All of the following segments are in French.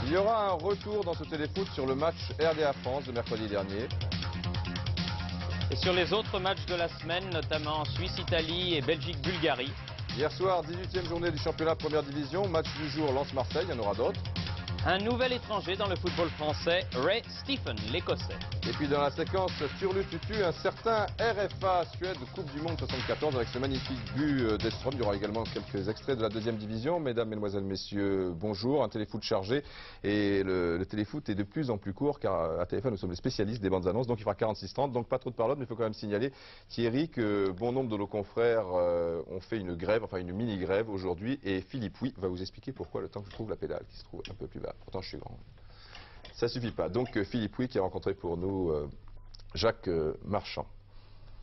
Il y aura un retour dans ce téléfoot sur le match RDA France de mercredi dernier. Et sur les autres matchs de la semaine, notamment Suisse-Italie et Belgique-Bulgarie. Hier soir, 18e journée du championnat de première division. Match du jour, Lens-Marseille, il y en aura d'autres. Un nouvel étranger dans le football français, Ray Stephen, l'Écossais. Et puis dans la séquence Turlututu, un certain RFA Suède, Coupe du Monde 74, avec ce magnifique but d'Estrom. Il y aura également quelques extraits de la deuxième division. Mesdames, Mesdemoiselles, Messieurs, bonjour. Un téléfoot chargé. Et le téléfoot est de plus en plus court, car à TF1, nous sommes les spécialistes des bandes annonces. Donc il fera 46-30. Donc pas trop de parlotte, mais il faut quand même signaler, Thierry, que bon nombre de nos confrères ont fait une grève, enfin une mini-grève aujourd'hui. Et Philippe Oui va vous expliquer pourquoi le temps que je trouve la pédale, qui se trouve un peu plus bas. Pourtant, je suis grand. Ça suffit pas. Donc Philippe Oui qui a rencontré pour nous Jacques Marchand.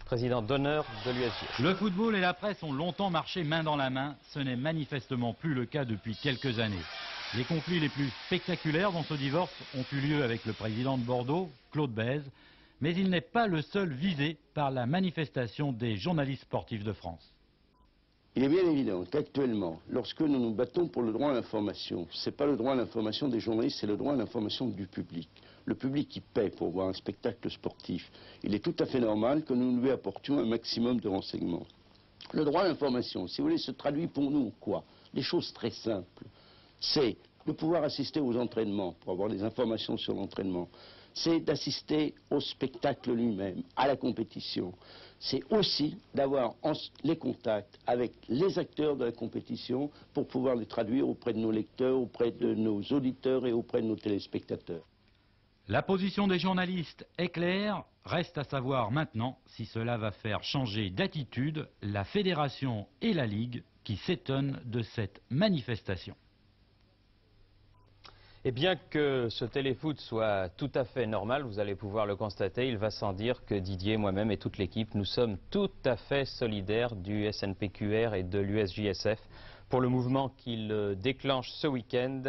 Président d'honneur de l'USG. Le football et la presse ont longtemps marché main dans la main. Ce n'est manifestement plus le cas depuis quelques années. Les conflits les plus spectaculaires dans ce divorce ont eu lieu avec le président de Bordeaux, Claude Bèze. Mais il n'est pas le seul visé par la manifestation des journalistes sportifs de France. Il est bien évident qu'actuellement, lorsque nous nous battons pour le droit à l'information, ce n'est pas le droit à l'information des journalistes, c'est le droit à l'information du public. Le public qui paie pour voir un spectacle sportif. Il est tout à fait normal que nous lui apportions un maximum de renseignements. Le droit à l'information, si vous voulez, se traduit pour nous quoi? Des choses très simples. C'est de pouvoir assister aux entraînements, pour avoir des informations sur l'entraînement. C'est d'assister au spectacle lui-même, à la compétition. C'est aussi d'avoir les contacts avec les acteurs de la compétition pour pouvoir les traduire auprès de nos lecteurs, auprès de nos auditeurs et auprès de nos téléspectateurs. La position des journalistes est claire. Reste à savoir maintenant si cela va faire changer d'attitude la fédération et la ligue qui s'étonnent de cette manifestation. Et bien que ce téléfoot soit tout à fait normal, vous allez pouvoir le constater, il va sans dire que Didier, moi-même et toute l'équipe, nous sommes tout à fait solidaires du SNPQR et de l'USJSF pour le mouvement qu'ils déclenchent ce week-end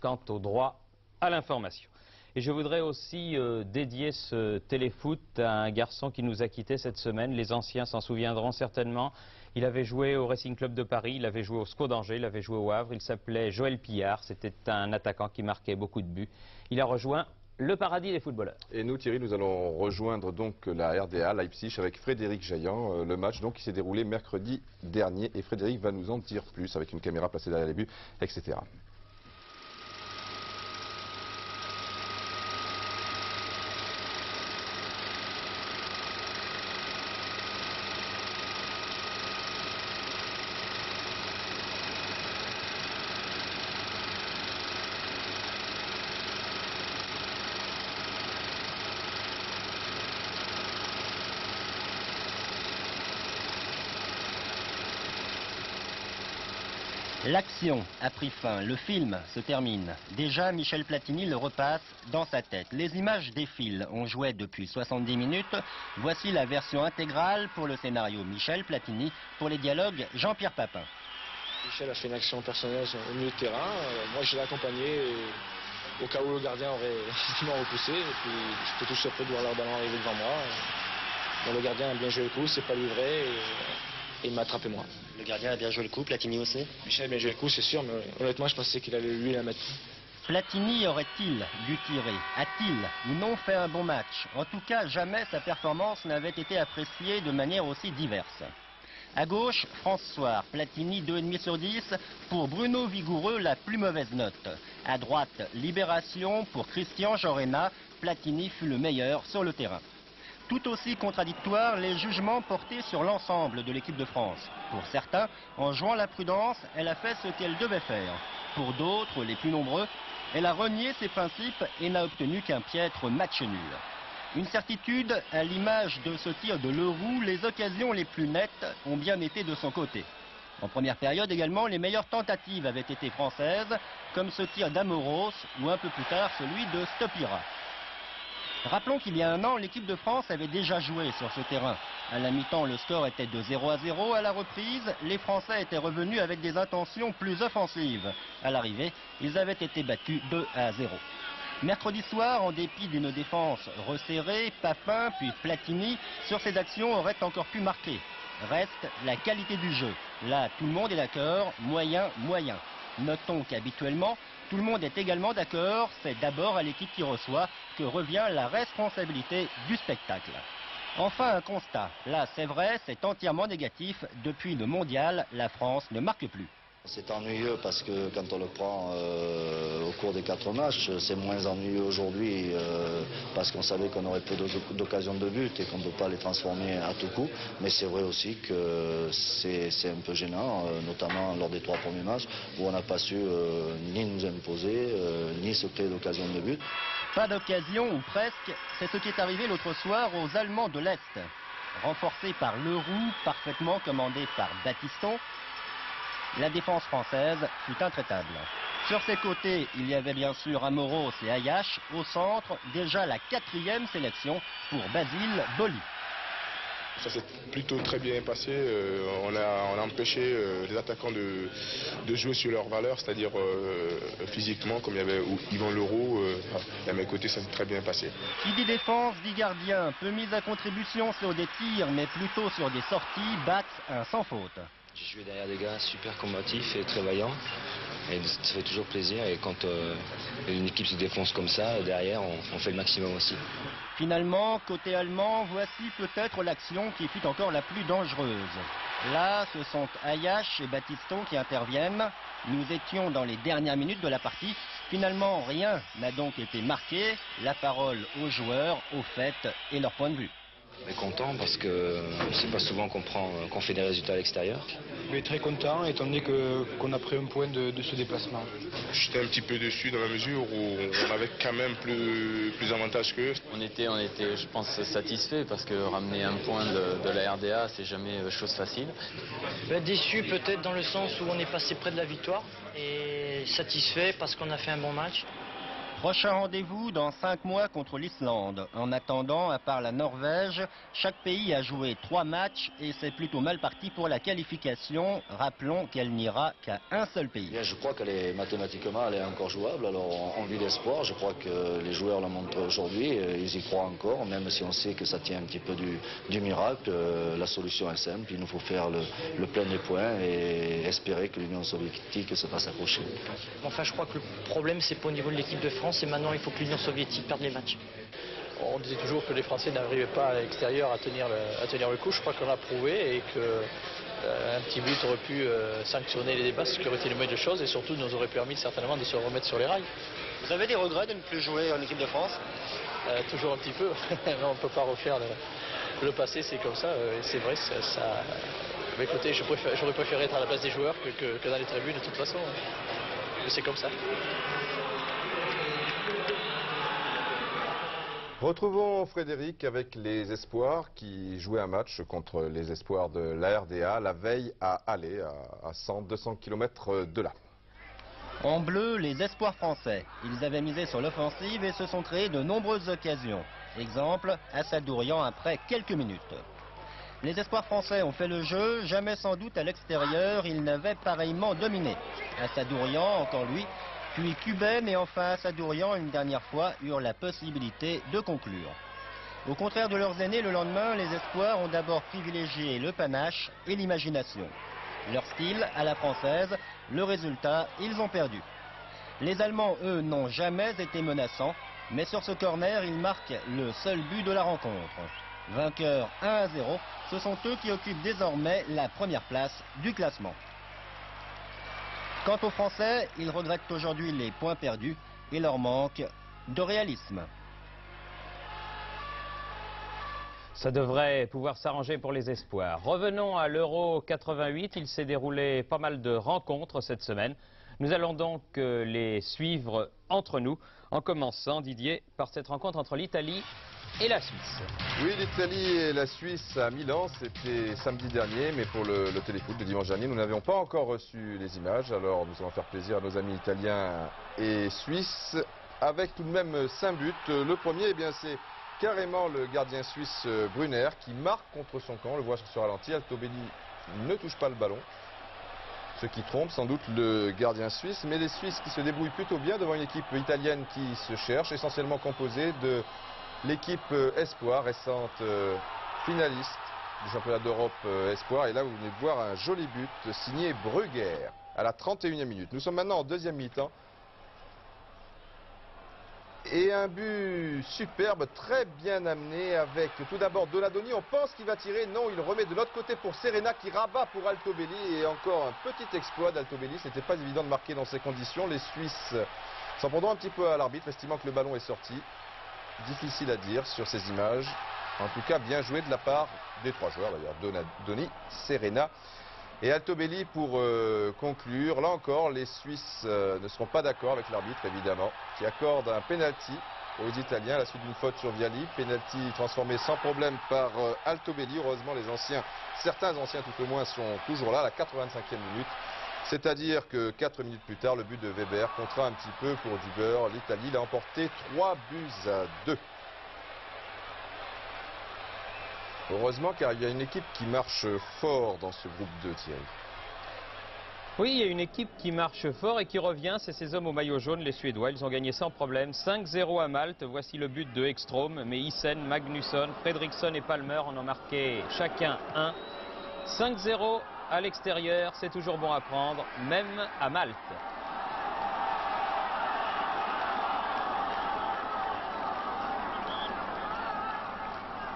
quant au droit à l'information. Et je voudrais aussi dédier ce téléfoot à un garçon qui nous a quittés cette semaine. Les anciens s'en souviendront certainement. Il avait joué au Racing Club de Paris, il avait joué au SCO d'Angers, il avait joué au Havre. Il s'appelait Joël Pillard, c'était un attaquant qui marquait beaucoup de buts. Il a rejoint le paradis des footballeurs. Et nous, Thierry, nous allons rejoindre donc la RDA Leipzig avec Frédéric Jaillant. Le match donc qui s'est déroulé mercredi dernier. Et Frédéric va nous en dire plus avec une caméra placée derrière les buts, etc. L'action a pris fin, le film se termine. Déjà, Michel Platini le repasse dans sa tête. Les images défilent, on jouait depuis 70 minutes. Voici la version intégrale pour le scénario Michel Platini, pour les dialogues Jean-Pierre Papin. Michel a fait une action personnelle au milieu de terrain. Moi, je l'ai accompagné au cas où le gardien aurait effectivement repoussé. Et puis, j'étais tout surpris de voir leur ballon arriver devant moi. Bon, le gardien a bien joué le coup, c'est pas livré. Et il m'a attrapé moi. Le gardien a bien joué le coup, Platini aussi. Michel a bien joué le coup, c'est sûr, mais honnêtement, je pensais qu'il allait lui la mettre. Platini aurait-il dû tirer? A-t-il ou non fait un bon match? En tout cas, jamais sa performance n'avait été appréciée de manière aussi diverse. À gauche, François, Platini 2,5 sur 10. Pour Bruno Vigoureux, la plus mauvaise note. À droite, Libération pour Christian Jorena. Platini fut le meilleur sur le terrain. Tout aussi contradictoires, les jugements portés sur l'ensemble de l'équipe de France. Pour certains, en jouant la prudence, elle a fait ce qu'elle devait faire. Pour d'autres, les plus nombreux, elle a renié ses principes et n'a obtenu qu'un piètre match nul. Une certitude, à l'image de ce tir de Leroux, les occasions les plus nettes ont bien été de son côté. En première période également, les meilleures tentatives avaient été françaises, comme ce tir d'Amoros ou un peu plus tard celui de Stopira. Rappelons qu'il y a un an, l'équipe de France avait déjà joué sur ce terrain. À la mi-temps, le score était de 0-0. À la reprise, les Français étaient revenus avec des intentions plus offensives. À l'arrivée, ils avaient été battus 2-0. Mercredi soir, en dépit d'une défense resserrée, Papin puis Platini, sur ces actions, auraient encore pu marquer. Reste la qualité du jeu. Là, tout le monde est d'accord, moyen. Notons qu'habituellement, Tout le monde est également d'accord, c'est d'abord à l'équipe qui reçoit que revient la responsabilité du spectacle. Enfin, un constat. Là, c'est vrai, c'est entièrement négatif. Depuis le mondial, la France ne marque plus. C'est ennuyeux parce que quand on le prend au cours des 4 matchs, c'est moins ennuyeux aujourd'hui parce qu'on savait qu'on aurait peu d'occasions de but et qu'on ne peut pas les transformer à tout coup. Mais c'est vrai aussi que c'est un peu gênant, notamment lors des 3 premiers matchs où on n'a pas su ni nous imposer, ni se créer d'occasion de but. Pas d'occasion, ou presque, c'est ce qui est arrivé l'autre soir aux Allemands de l'Est. Renforcés par Leroux, parfaitement commandé par Battiston, la défense française fut intraitable. Sur ses côtés, il y avait bien sûr Amoros et Ayash. Au centre, déjà la 4e sélection pour Basile Boli. Ça s'est plutôt très bien passé. On a empêché les attaquants de jouer sur leurs valeurs, c'est-à-dire physiquement, comme il y avait Yvan Leroux. À mes côtés, ça s'est très bien passé. Qui dit défense dit gardien. Peu mise à contribution sur des tirs, mais plutôt sur des sorties. Bax, un sans faute. J'ai joué derrière des gars super combatifs et très vaillants. Et ça fait toujours plaisir. Et quand une équipe se défonce comme ça, derrière, on fait le maximum aussi. Finalement, côté allemand, voici peut-être l'action qui fut encore la plus dangereuse. Là, ce sont Ayash et Battiston qui interviennent. Nous étions dans les dernières minutes de la partie. Finalement, rien n'a donc été marqué. La parole aux joueurs, aux faits et leur point de vue. On est content parce que c'est pas souvent qu'on fait des résultats à l'extérieur. Mais très content étant donné qu'on a pris un point de ce déplacement. J'étais un petit peu déçu dans la mesure où on avait quand même plus d'avantages qu'eux. On était, je pense, satisfait parce que ramener un point de la RDA, c'est jamais chose facile. Déçu peut-être dans le sens où on est passé près de la victoire et satisfait parce qu'on a fait un bon match. Prochain rendez-vous dans 5 mois contre l'Islande. En attendant, à part la Norvège, chaque pays a joué 3 matchs et c'est plutôt mal parti pour la qualification. Rappelons qu'elle n'ira qu'à un seul pays. Bien, je crois qu'elle est mathématiquement, elle est encore jouable. Alors on vit l'espoir. Je crois que les joueurs l'ont montré aujourd'hui. Ils y croient encore, même si on sait que ça tient un petit peu du miracle. La solution est simple. Il nous faut faire le plein des points et espérer que l'Union soviétique se fasse accrocher. Enfin, je crois que le problème, c'est pas au niveau de l'équipe de France. Et maintenant, il faut que l'Union soviétique perde les matchs. On disait toujours que les Français n'arrivaient pas à l'extérieur à tenir le coup. Je crois qu'on l'a prouvé et qu'un petit but aurait pu sanctionner les débats, ce qui aurait été une bonne chose et surtout nous aurait permis certainement de se remettre sur les rails. Vous avez des regrets de ne plus jouer en équipe de France? Toujours un petit peu. On ne peut pas refaire le passé, c'est comme ça. Et c'est vrai, ça... Mais écoutez, j'aurais préféré être à la place des joueurs que dans les tribunes de toute façon. Mais c'est comme ça. Retrouvons Frédéric avec les Espoirs qui jouaient un match contre les Espoirs de la RDA la veille à Halle, à 100-200 km de là. En bleu, les Espoirs français. Ils avaient misé sur l'offensive et se sont créés de nombreuses occasions. Exemple, Assadourian après quelques minutes. Les Espoirs français ont fait le jeu, jamais sans doute à l'extérieur, ils n'avaient pareillement dominé. Assadourian, encore lui, puis Kuben et enfin Assadourian une dernière fois eurent la possibilité de conclure. Au contraire de leurs aînés, le lendemain, les Espoirs ont d'abord privilégié le panache et l'imagination. Leur style à la française, le résultat, ils ont perdu. Les Allemands, eux, n'ont jamais été menaçants, mais sur ce corner, ils marquent le seul but de la rencontre. Vainqueurs 1-0, ce sont eux qui occupent désormais la première place du classement. Quant aux Français, ils regrettent aujourd'hui les points perdus et leur manque de réalisme. Ça devrait pouvoir s'arranger pour les Espoirs. Revenons à l'Euro 88. Il s'est déroulé pas mal de rencontres cette semaine. Nous allons donc les suivre entre nous, en commençant, Didier, par cette rencontre entre l'Italie et la Suisse. Oui, l'Italie et la Suisse à Milan, c'était samedi dernier, mais pour le téléfoot de dimanche dernier, nous n'avions pas encore reçu les images. Alors nous allons faire plaisir à nos amis italiens et suisses, avec tout de même 5 buts. Le premier, eh bien, c'est carrément le gardien suisse Brunner qui marque contre son camp. On le voit sur ce ralenti. Altobelli ne touche pas le ballon, ce qui trompe sans doute le gardien suisse. Mais les Suisses qui se débrouillent plutôt bien devant une équipe italienne qui se cherche, essentiellement composée de l'équipe Espoir, récente finaliste du championnat d'Europe Espoir. Et là, vous venez de voir un joli but signé Brugger à la 31e minute. Nous sommes maintenant en deuxième mi-temps. Et un but superbe, très bien amené avec tout d'abord Donadoni. On pense qu'il va tirer, non, il remet de l'autre côté pour Serena qui rabat pour Altobelli. Et encore un petit exploit d'Altobelli, c'était pas évident de marquer dans ces conditions. Les Suisses s'en prendront un petit peu à l'arbitre, estimant que le ballon est sorti. Difficile à dire sur ces images. En tout cas, bien joué de la part des trois joueurs d'ailleurs, Donadoni, Serena et Altobelli pour conclure. Là encore, les Suisses ne seront pas d'accord avec l'arbitre, évidemment, qui accorde un penalty aux Italiens à la suite d'une faute sur Vialli. Penalty transformé sans problème par Altobelli. Heureusement, certains anciens tout au moins sont toujours là à la 85e minute. C'est-à-dire que 4 minutes plus tard, le but de Weber comptera un petit peu pour du beurre. L'Italie l'a emporté 3-2. Heureusement, car il y a une équipe qui marche fort dans ce groupe 2, Thierry. Oui, il y a une équipe qui marche fort et qui revient, c'est ces hommes au maillot jaune, les Suédois. Ils ont gagné sans problème, 5-0 à Malte. Voici le but de Ekström, mais Hyssen, Magnusson, Fredriksson et Palmer en ont marqué chacun un. 5-0 à l'extérieur, c'est toujours bon à prendre, même à Malte.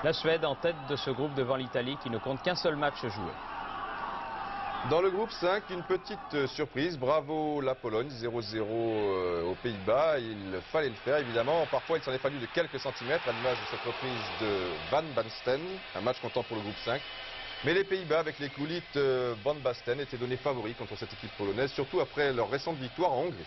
La Suède en tête de ce groupe devant l'Italie qui ne compte qu'un seul match joué. Dans le groupe 5, une petite surprise. Bravo la Pologne, 0-0 aux Pays-Bas. Il fallait le faire évidemment. Parfois il s'en est fallu de quelques centimètres à l'image de cette reprise de Van Basten. Un match comptant pour le groupe 5. Mais les Pays-Bas avec les coulites Van Basten étaient donnés favoris contre cette équipe polonaise, surtout après leur récente victoire en Hongrie.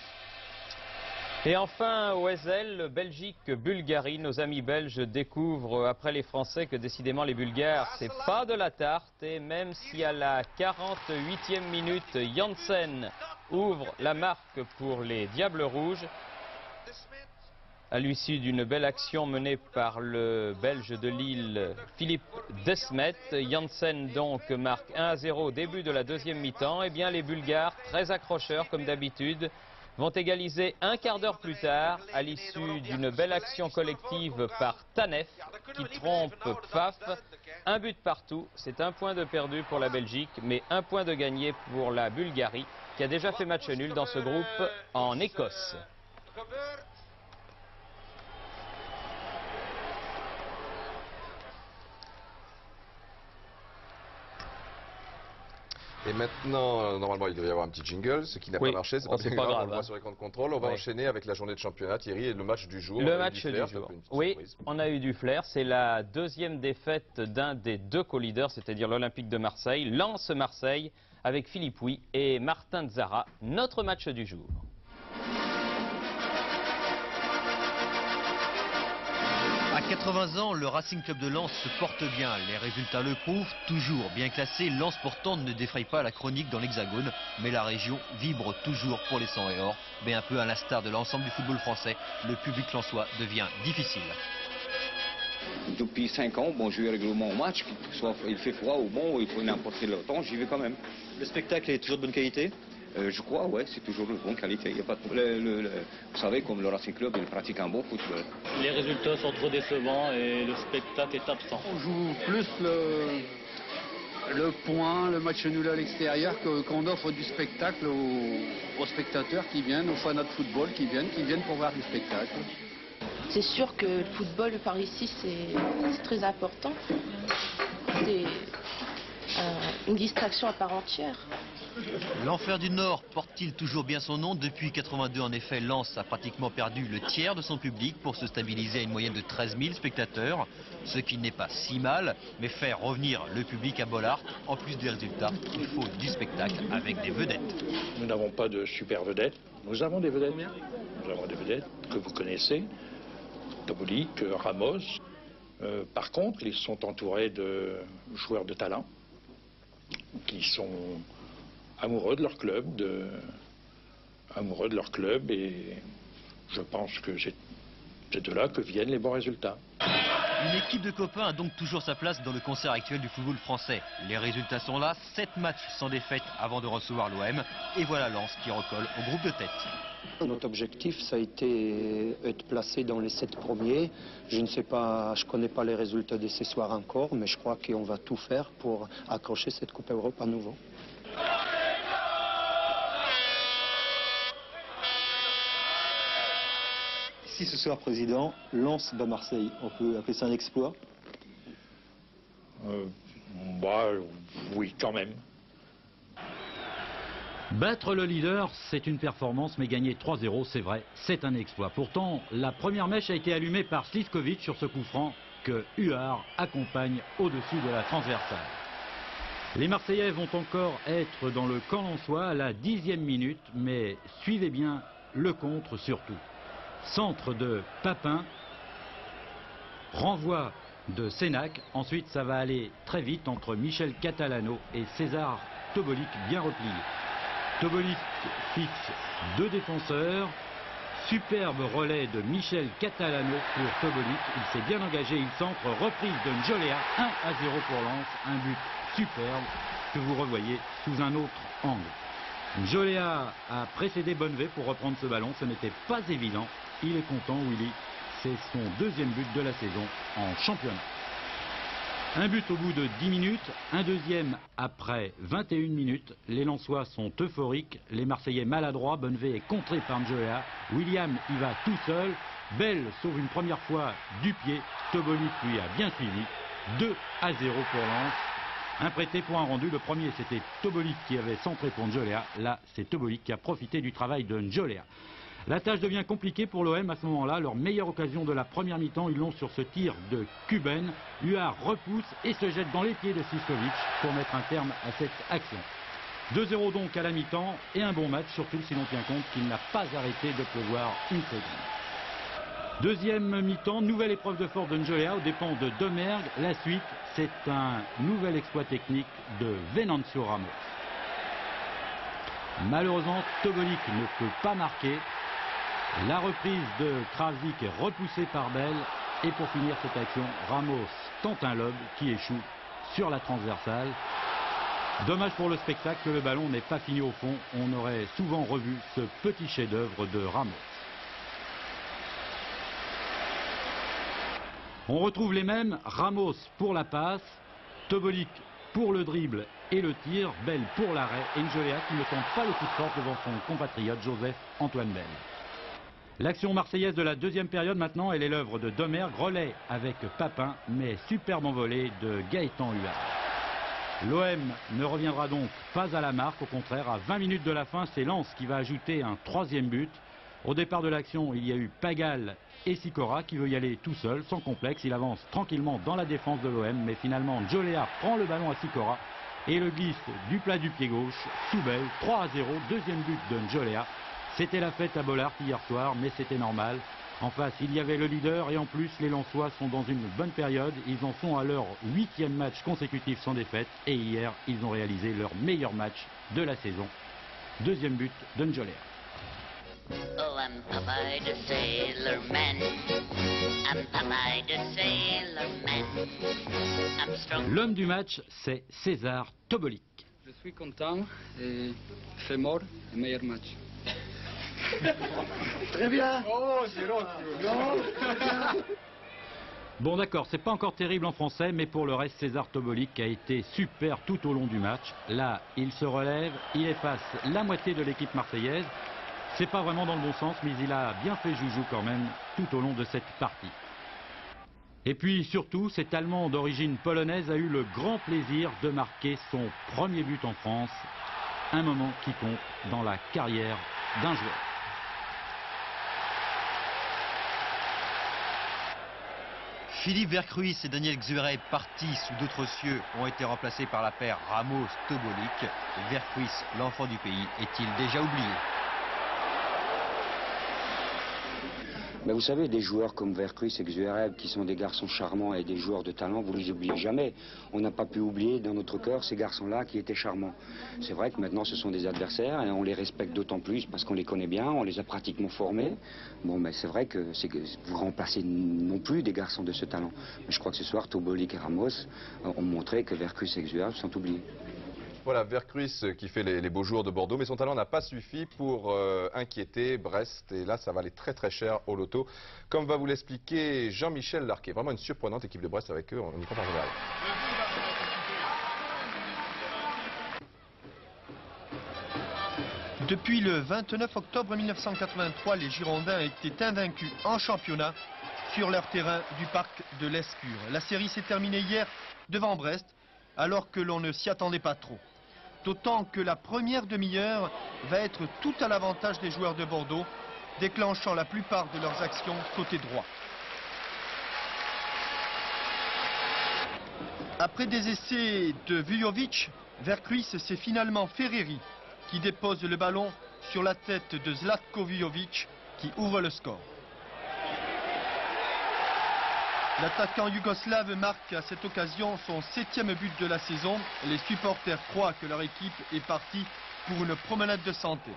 Et enfin, au Ezel, Belgique-Bulgarie, nos amis belges découvrent après les Français que décidément les Bulgares, c'est pas de la tarte. Et même si à la 48e minute, Janssen ouvre la marque pour les Diables Rouges, à l'issue d'une belle action menée par le Belge de Lille, Philippe Desmet, Janssen donc marque 1-0 au début de la deuxième mi-temps. Et bien les Bulgares, très accrocheurs comme d'habitude, vont égaliser un quart d'heure plus tard à l'issue d'une belle action collective par Tanev qui trompe Pfaff. Un but partout, c'est un point de perdu pour la Belgique, mais un point de gagné pour la Bulgarie qui a déjà fait match nul dans ce groupe en Écosse. Et maintenant, normalement, il devait y avoir un petit jingle, ce qui n'a pas marché, c'est pas grave, on le voit sur l'écran de contrôle. On va enchaîner avec la journée de championnat, Thierry, et le match du jour. Le match du jour. Oui, on a eu du flair. C'est la deuxième défaite d'un des deux co-leaders, c'est-à-dire l'Olympique de Marseille, Lens Marseille, avec Philippe Huy et Martin Zara. Notre match du jour. À 80 ans, le Racing Club de Lens se porte bien. Les résultats le prouvent, toujours bien classé. Lens pourtant ne défraye pas la chronique dans l'Hexagone. Mais la région vibre toujours pour les 100 et or. Mais un peu à l'instar de l'ensemble du football français, le public lensois devient difficile. Depuis 5 ans, bon, je vais régulièrement au match, soit il fait froid ou bon, il faut n'importe quel temps, j'y vais quand même. Le spectacle est toujours de bonne qualité ? Je crois, ouais, c'est toujours de bonne qualité. Il y a pas de... Vous savez, comme le Racing Club, il pratique un bon football. Les résultats sont trop décevants et le spectacle est absent. On joue plus le point, le match nul à l'extérieur, qu'on offre du spectacle aux spectateurs qui viennent, aux fanats de football qui viennent pour voir du spectacle. C'est sûr que le football par ici, c'est très important. C'est une distraction à part entière. L'Enfer du Nord porte-t-il toujours bien son nom? Depuis 82, en effet, Lens a pratiquement perdu le tiers de son public pour se stabiliser à une moyenne de 13 000 spectateurs, ce qui n'est pas si mal, mais faire revenir le public à Bollaert, en plus des résultats, il faut du spectacle avec des vedettes. Nous n'avons pas de super vedettes. Nous avons des vedettes. Nous avons des vedettes que vous connaissez, Tobolik, Ramos. Par contre, ils sont entourés de joueurs de talent qui sont amoureux de leur club, et je pense que c'est de là que viennent les bons résultats. Une équipe de copains a donc toujours sa place dans le concert actuel du football français. Les résultats sont là, 7 matchs sans défaite avant de recevoir l'OM, et voilà Lens qui recolle au groupe de tête. Notre objectif, ça a été être placé dans les 7 premiers. Je ne sais pas, je ne connais pas les résultats de ce soir encore, mais je crois qu'on va tout faire pour accrocher cette Coupe Europe à nouveau. Si ce soir, Président, Lens bat Marseille, on peut appeler ça un exploit? Oui, quand même. Battre le leader, c'est une performance, mais gagner 3-0, c'est vrai, c'est un exploit. Pourtant, la première mèche a été allumée par Sliskovic sur ce coup franc que Huard accompagne au-dessus de la transversale. Les Marseillais vont encore être dans le camp lensois à la 10e minute, mais suivez bien le contre surtout. Centre de Papin, renvoi de Sénac, ensuite ça va aller très vite entre Michel Catalano et César Tobolik bien replié. Tobolik fixe 2 défenseurs, superbe relais de Michel Catalano pour Tobolik, il s'est bien engagé, il centre, reprise de Njolea, 1-0 pour Lens, un but superbe que vous revoyez sous un autre angle. Njolea a précédé Bonnevet pour reprendre ce ballon, ce n'était pas évident, il est content Willy, c'est son 2e but de la saison en championnat. Un but au bout de 10 minutes, un deuxième après 21 minutes. Les Lensois sont euphoriques, les Marseillais maladroits. Bonnevet est contré par Njolea. William y va tout seul. Bell sauve une première fois du pied. Tobolik lui a bien suivi. 2-0 pour Lens. Un prêté pour un rendu. Le premier c'était Tobolik qui avait centré pour Njolea. Là c'est Tobolik qui a profité du travail de Njolea. La tâche devient compliquée pour l'OM à ce moment-là. Leur meilleure occasion de la première mi-temps, ils l'ont sur ce tir de Kuben. Huard repousse et se jette dans les pieds de Sliskovic pour mettre un terme à cette action. 2-0 donc à la mi-temps et un bon match, surtout si l'on tient compte qu'il n'a pas arrêté de pleuvoir une seconde. Deuxième mi-temps, nouvelle épreuve de force de Njolea aux dépens de Domergue. La suite, c'est un nouvel exploit technique de Venancio Ramos. Malheureusement, Tobolik ne peut pas marquer. La reprise de Kravzik est repoussée par Bell. Et pour finir cette action, Ramos tente un lob qui échoue sur la transversale. Dommage pour le spectacle que le ballon n'ait pas fini au fond. On aurait souvent revu ce petit chef-d'œuvre de Ramos. On retrouve les mêmes. Ramos pour la passe, Tobolik pour le dribble et le tir, Bell pour l'arrêt et Njolea qui ne tente pas le coup de force devant son compatriote Joseph Antoine Bell. L'action marseillaise de la deuxième période maintenant, elle est l'œuvre de Domergue, relais avec Papin, mais superbe envolée de Gaëtan Huard. L'OM ne reviendra donc pas à la marque, au contraire, à 20 minutes de la fin, c'est Lens qui va ajouter un 3e but. Au départ de l'action, il y a eu Pagal et Sikora qui veut y aller tout seul, sans complexe. Il avance tranquillement dans la défense de l'OM, mais finalement Njolea prend le ballon à Sikora et le glisse du plat du pied gauche sous Bell. 3-0, 2e but de Njolea. C'était la fête à Bollaert hier soir, mais c'était normal. En face, il y avait le leader et en plus, les Lensois sont dans une bonne période. Ils en sont à leur 8e match consécutif sans défaite et hier, ils ont réalisé leur meilleur match de la saison. 2e but de Njolea. Oh, I'm Popeye the Sailor Man. I'm Popeye the Sailor Man. I'm strong. L'homme du match, c'est César Tobolik. Je suis content et c'est mort, le meilleur match. Très bien. Oh, c'est l'autre. Bon d'accord, c'est pas encore terrible en français, mais pour le reste, César Tobolik a été super tout au long du match. Là, il se relève, il efface la moitié de l'équipe marseillaise. C'est pas vraiment dans le bon sens, mais il a bien fait joujou quand même tout au long de cette partie. Et puis surtout, cet Allemand d'origine polonaise a eu le grand plaisir de marquer son premier but en France. Un moment qui compte dans la carrière d'un joueur. Philippe Vercruis et Daniel Xuereb, partis sous d'autres cieux, ont été remplacés par la paire Ramos-Tobolik. Vercruis, l'enfant du pays, est-il déjà oublié? Mais vous savez, des joueurs comme Vercruis et Xuereb, qui sont des garçons charmants et des joueurs de talent, vous ne les oubliez jamais. On n'a pas pu oublier dans notre cœur ces garçons-là qui étaient charmants. C'est vrai que maintenant ce sont des adversaires et on les respecte d'autant plus parce qu'on les connaît bien, on les a pratiquement formés. Bon, mais c'est vrai que vous remplacez non plus des garçons de ce talent. Mais je crois que ce soir, Tobolik et Ramos ont montré que Vercruis et Xuereb sont oubliés. Voilà, Vercruis qui fait les beaux jours de Bordeaux, mais son talent n'a pas suffi pour inquiéter Brest. Et là, ça va aller très très cher au loto. Comme va vous l'expliquer Jean-Michel Larquet. Vraiment une surprenante équipe de Brest avec eux, on y compare derrière. Depuis le 29 octobre 1983, les Girondins étaient invaincus en championnat sur leur terrain du parc de l'Escure. La série s'est terminée hier devant Brest, alors que l'on ne s'y attendait pas trop. D'autant que la première demi-heure va être tout à l'avantage des joueurs de Bordeaux, déclenchant la plupart de leurs actions côté droit. Après des essais de Vujovic, vers Kruis, c'est finalement Ferreri qui dépose le ballon sur la tête de Zlatko Vujovic qui ouvre le score. L'attaquant yougoslave marque à cette occasion son 7e but de la saison. Les supporters croient que leur équipe est partie pour une promenade de santé.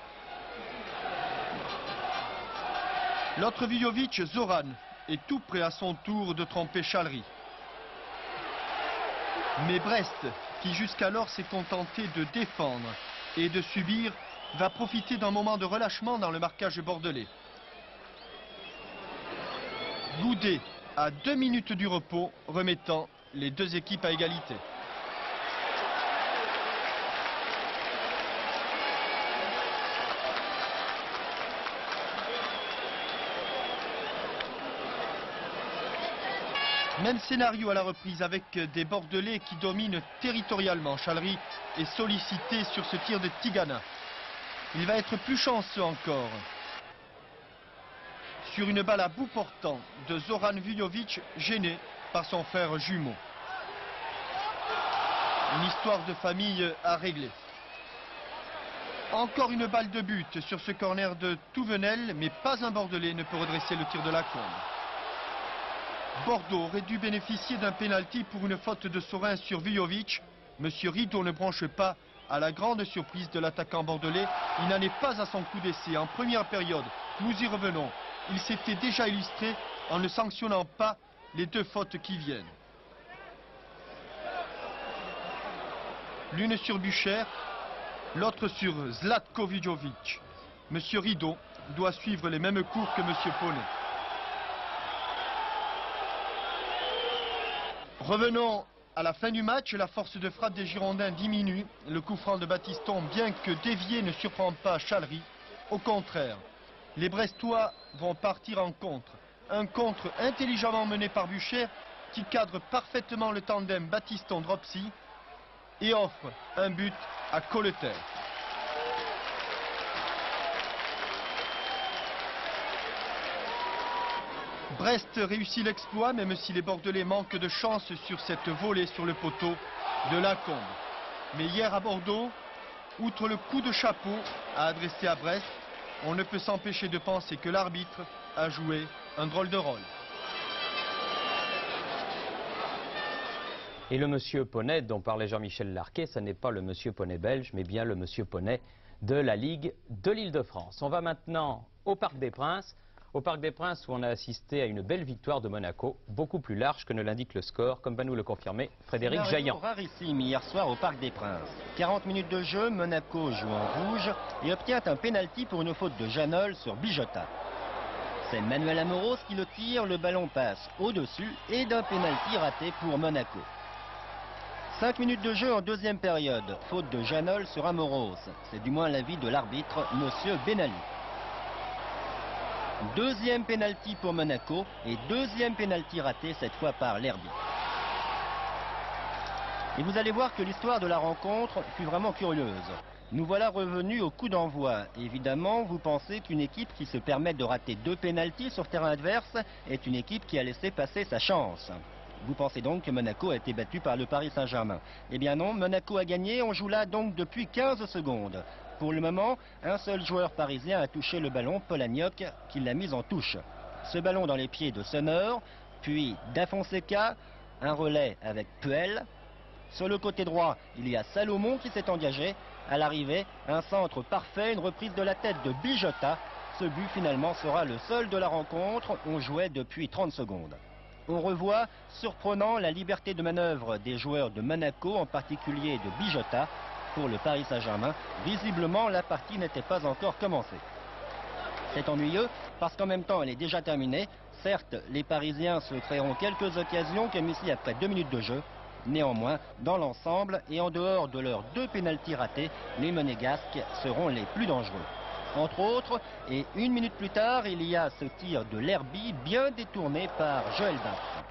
L'autre Vujovic, Zoran, est tout prêt à son tour de tromper Chalery. Mais Brest, qui jusqu'alors s'est contenté de défendre et de subir, va profiter d'un moment de relâchement dans le marquage bordelais. Goudet, à 2 minutes du repos, remettant les deux équipes à égalité. Même scénario à la reprise avec des Bordelais qui dominent territorialement. Chalery est sollicité sur ce tir de Tigana. Il va être plus chanceux encore. Sur une balle à bout portant de Zoran Vujovic, gêné par son frère jumeau. Une histoire de famille à régler. Encore une balle de but sur ce corner de Touvenel, mais pas un Bordelais ne peut redresser le tir de la Combe. Bordeaux aurait dû bénéficier d'un pénalty pour une faute de Sorin sur Vujovic. Monsieur Rideau ne branche pas, à la grande surprise de l'attaquant bordelais. Il n'en est pas à son coup d'essai. En première période, nous y revenons. Il s'était déjà illustré en ne sanctionnant pas les deux fautes qui viennent. L'une sur Bucher, l'autre sur Zlatko Vujovic. Monsieur Rideau doit suivre les mêmes cours que Monsieur Poney. Revenons à la fin du match, la force de frappe des Girondins diminue. Le coup franc de Battiston, bien que dévié, ne surprend pas Chalery. Au contraire, les Brestois vont partir en contre. Un contre intelligemment mené par Bucher qui cadre parfaitement le tandem Battiston-Dropsy et offre un but à Colleter. Brest réussit l'exploit, même si les Bordelais manquent de chance sur cette volée sur le poteau de Lacombe. Mais hier à Bordeaux, outre le coup de chapeau à adresser à Brest, on ne peut s'empêcher de penser que l'arbitre a joué un drôle de rôle. Et le monsieur Poney dont parlait Jean-Michel Larquet, ce n'est pas le monsieur Poney belge, mais bien le monsieur Poney de la Ligue de l'Île-de-France. On va maintenant au Parc des Princes. Au Parc des Princes où on a assisté à une belle victoire de Monaco, beaucoup plus large que ne l'indique le score, comme va nous le confirmer Frédéric Jaillant. Rarissime hier soir au Parc des Princes. 40 minutes de jeu, Monaco joue en rouge et obtient un pénalty pour une faute de Janol sur Bijota. C'est Manuel Amoros qui le tire, le ballon passe au-dessus et d'un pénalty raté pour Monaco. 5 minutes de jeu en deuxième période, faute de Janol sur Amoros. C'est du moins l'avis de l'arbitre, Monsieur Benali. Deuxième pénalty pour Monaco et deuxième pénalty raté cette fois par l'Herbie. Et vous allez voir que l'histoire de la rencontre fut vraiment curieuse. Nous voilà revenus au coup d'envoi. Évidemment, vous pensez qu'une équipe qui se permet de rater 2 pénaltys sur terrain adverse est une équipe qui a laissé passer sa chance. Vous pensez donc que Monaco a été battu par le Paris Saint-Germain. Eh bien non, Monaco a gagné, on joue là donc depuis 15 secondes. Pour le moment, un seul joueur parisien a touché le ballon, Polagnoc, qui l'a mis en touche. Ce ballon dans les pieds de Sommer, puis d'Afonseca, un relais avec Puel. Sur le côté droit, il y a Salomon qui s'est engagé. À l'arrivée, un centre parfait, une reprise de la tête de Bijota. Ce but finalement sera le seul de la rencontre. On jouait depuis 30 secondes. On revoit, surprenant, la liberté de manœuvre des joueurs de Monaco, en particulier de Bijota. Pour le Paris Saint-Germain, visiblement, la partie n'était pas encore commencée. C'est ennuyeux parce qu'en même temps, elle est déjà terminée. Certes, les Parisiens se créeront quelques occasions, comme ici après 2 minutes de jeu. Néanmoins, dans l'ensemble et en dehors de leurs 2 pénaltys ratés, les Monégasques seront les plus dangereux. Entre autres, et 1 minute plus tard, il y a ce tir de Lerby bien détourné par Joël Bats.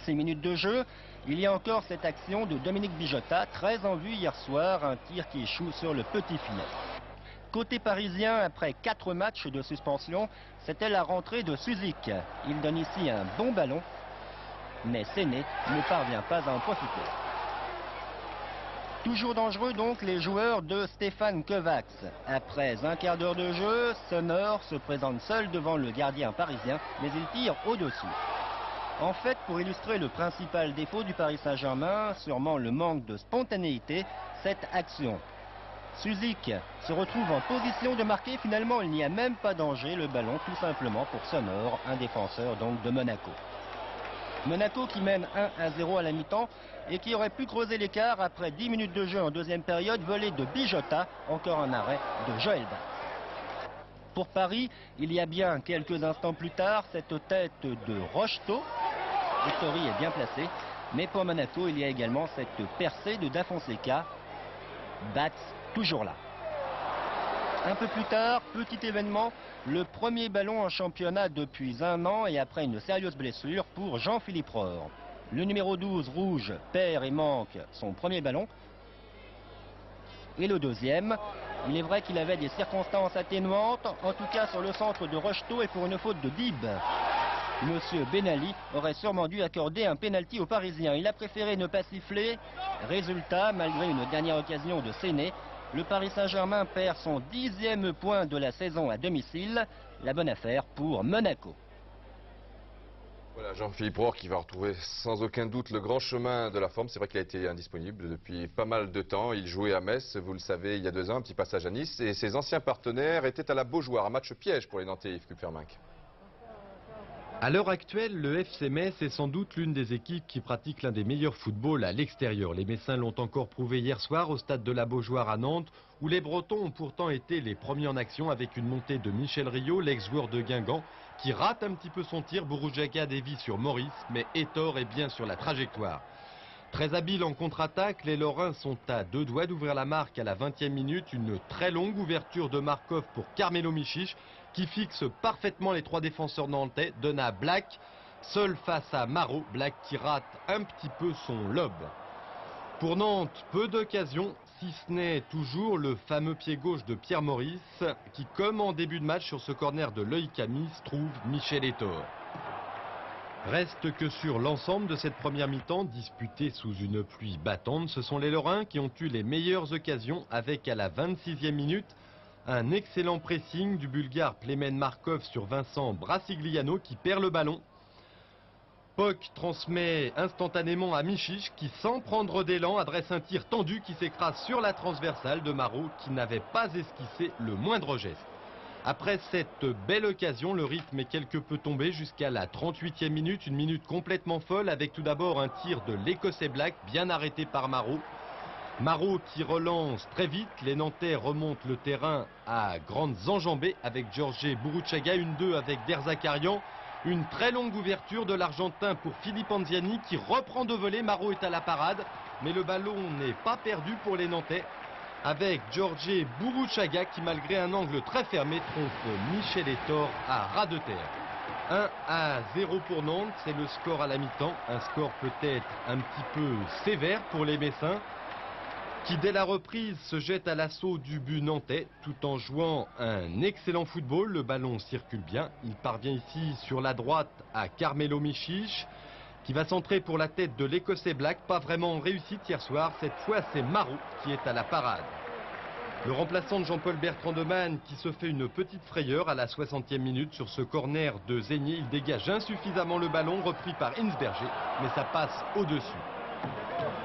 6 minutes de jeu, il y a encore cette action de Dominique Bijota, très en vue hier soir, un tir qui échoue sur le petit filet. Côté parisien, après 4 matchs de suspension, c'était la rentrée de Suzik. Il donne ici un bon ballon, mais Séné ne parvient pas à en profiter. Toujours dangereux donc les joueurs de Stéphane Kovacs. Après un quart d'heure de jeu, Sommer se présente seul devant le gardien parisien, mais il tire au-dessus. En fait, pour illustrer le principal défaut du Paris Saint-Germain, sûrement le manque de spontanéité, cette action. Suzik se retrouve en position de marquer, finalement il n'y a même pas danger, le ballon tout simplement pour Sommer, un défenseur donc de Monaco. Monaco qui mène 1-0 à la mi-temps et qui aurait pu creuser l'écart après 10 minutes de jeu en deuxième période, volée de Bijota, encore un arrêt de Joël Bats. Pour Paris, il y a bien quelques instants plus tard cette tête de Rocheteau. Ettori est bien placé, mais pour Monaco, il y a également cette percée de Da Fonseca. Bats toujours là. Un peu plus tard, petit événement, le premier ballon en championnat depuis 1 an et après une sérieuse blessure pour Jean-Philippe Rohr. Le numéro 12 rouge perd et manque son premier ballon. Et le deuxième, il est vrai qu'il avait des circonstances atténuantes, en tout cas sur le centre de Rocheteau et pour une faute de Dib. Monsieur Benali aurait sûrement dû accorder un pénalty aux Parisiens. Il a préféré ne pas siffler. Résultat, malgré une dernière occasion de Séné, le Paris Saint-Germain perd son 10e point de la saison à domicile. La bonne affaire pour Monaco. Voilà, Jean-Philippe Rohr qui va retrouver sans aucun doute le grand chemin de la forme. C'est vrai qu'il a été indisponible depuis pas mal de temps. Il jouait à Metz, vous le savez, il y a 2 ans, un petit passage à Nice. Et ses anciens partenaires étaient à la Beaujoire, un match piège pour les Nantais, Yves Kupferminck. À l'heure actuelle, le FC Metz est sans doute l'une des équipes qui pratiquent l'un des meilleurs footballs à l'extérieur. Les Messins l'ont encore prouvé hier soir au stade de la Beaujoire à Nantes, où les Bretons ont pourtant été les premiers en action avec une montée de Michel Rio, l'ex-joueur de Guingamp, qui rate un petit peu son tir. Bouroujaga dévie sur Maurice, mais Ettor est bien sur la trajectoire. Très habiles en contre-attaque, les Lorrains sont à 2 doigts d'ouvrir la marque à la 20e minute. Une très longue ouverture de Markov pour Carmelo Michiche, qui fixe parfaitement les 3 défenseurs nantais, donne à Black, seul face à Marot, Black qui rate un petit peu son lob. Pour Nantes, peu d'occasions, si ce n'est toujours le fameux pied gauche de Pierre Maurice, qui comme en début de match sur ce corner de Loïc Camis, trouve Michel Ettor. Reste que sur l'ensemble de cette première mi-temps, disputée sous une pluie battante, ce sont les Lorrains qui ont eu les meilleures occasions avec à la 26e minute, un excellent pressing du Bulgare Plemen Markov sur Vincent Brasigliano qui perd le ballon. Poc transmet instantanément à Michiche qui, sans prendre d'élan, adresse un tir tendu qui s'écrase sur la transversale de Marot qui n'avait pas esquissé le moindre geste. Après cette belle occasion, le rythme est quelque peu tombé jusqu'à la 38e minute, une minute complètement folle avec tout d'abord un tir de l'Écossais Black bien arrêté par Marot. Marot qui relance très vite, les Nantais remontent le terrain à grandes enjambées avec Georges Bourouchaga, une 2 avec Derzakarian, une très longue ouverture de l'Argentin pour Philippe Anziani qui reprend de volée. Marot est à la parade, mais le ballon n'est pas perdu pour les Nantais avec Georges Bourouchaga qui malgré un angle très fermé trompe Michel Ettor à ras de terre. 1-0 pour Nantes, c'est le score à la mi-temps, un score peut-être un petit peu sévère pour les Messins, qui dès la reprise se jette à l'assaut du but nantais tout en jouant un excellent football. Le ballon circule bien, il parvient ici sur la droite à Carmelo Michiche qui va centrer pour la tête de l'Écossais Black, pas vraiment en réussite hier soir, cette fois c'est Marot qui est à la parade. Le remplaçant de Jean-Paul Bertrand de Man qui se fait une petite frayeur à la 60e minute sur ce corner de Zégnier, il dégage insuffisamment le ballon repris par Hinsberger, mais ça passe au-dessus.